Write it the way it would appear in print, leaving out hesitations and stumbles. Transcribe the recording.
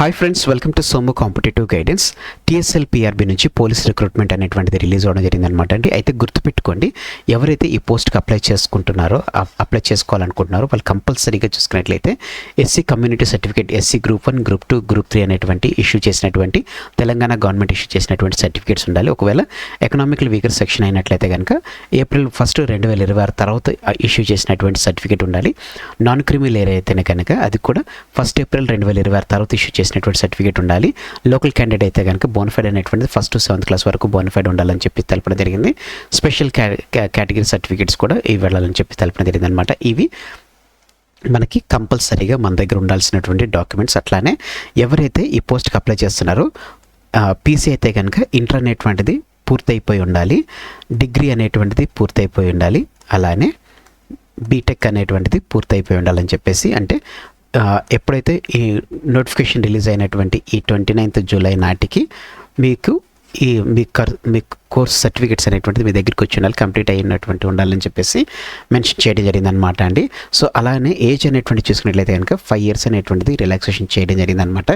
Hi friends, welcome to Somu competitive guidance. TSL PRB నుంచి police recruitment అనేటువంటిది release అవ్వడం జరిగిందనమాట అండి. అయితే గుర్తుపెట్టుకోండి, ఎవరైతే ఈ పోస్ట్కి అప్లై చేసుకోవాలనుకుంటున్నారో వాళ్ళు కంపల్సరీగా చూసుకున్నట్లయితే SC community certificate, SC group 1, group 2, group 3 అనేటువంటి ఇష్యూ చేసినటువంటి తెలంగాణ గవర్నమెంట్ ఇష్యూ చేసినటువంటి సర్టిఫికేట్స్ ఉండాలి. ఒకవేళ ఎకనామికల్ వీకర్ సెక్షన్ అయినట్లయితే కనుక April 1, 2026 తర్వాత ఇష్యూ చేసినటువంటి సర్టిఫికేట్ ఉండాలి. నాన్ క్రిమి లేయర్ అయితేనే కనుక అది కూడా 1 April 2026 తర్వాత ఇష్యూ చేసినటువంటి సర్టిఫికేట్ ఉండాలి. లోకల్ క్యాండిడేట్ అయితే కనుక బోనఫైడ్ అనేటువంటిది 1st to 7th క్లాస్ వరకు బోనఫైడ్ ఉండాలని చెప్పి తెలపడం జరిగింది. స్పెషల్ కేటగిరీ సర్టిఫికేట్స్ కూడా ఇవి వెళ్ళాలని చెప్పి తెలపడం జరిగింది అనమాట. ఇవి మనకి కంపల్సరీగా మన దగ్గర ఉండాల్సినటువంటి డాక్యుమెంట్స్. అట్లానే ఎవరైతే ఈ పోస్ట్కి అప్లై చేస్తున్నారో పీసీ అయితే కనుక ఇంటర్ అనేటువంటిది పూర్తయిపోయి ఉండాలి, డిగ్రీ అనేటువంటిది పూర్తయిపోయి ఉండాలి, అలానే బీటెక్ అనేటువంటిది పూర్తయిపోయి ఉండాలని చెప్పేసి, అంటే ఎప్పుడైతే ఈ నోటిఫికేషన్ రిలీజ్ అయినటువంటి ఈ 29th July నాటికి మీకు మీ కోర్స్ సర్టిఫికేట్స్ అనేటువంటిది మీ దగ్గరికి వచ్చి ఉండాలి, కంప్లీట్ అయినటువంటి ఉండాలని చెప్పేసి మెన్షన్ చేయడం జరిగిందనమాట అండి. సో అలానే ఏజ్ అనేటువంటి చూసుకున్నట్లయితే కనుక 5 years అనేటువంటిది రిలాక్సేషన్ చేయడం జరిగిందనమాట.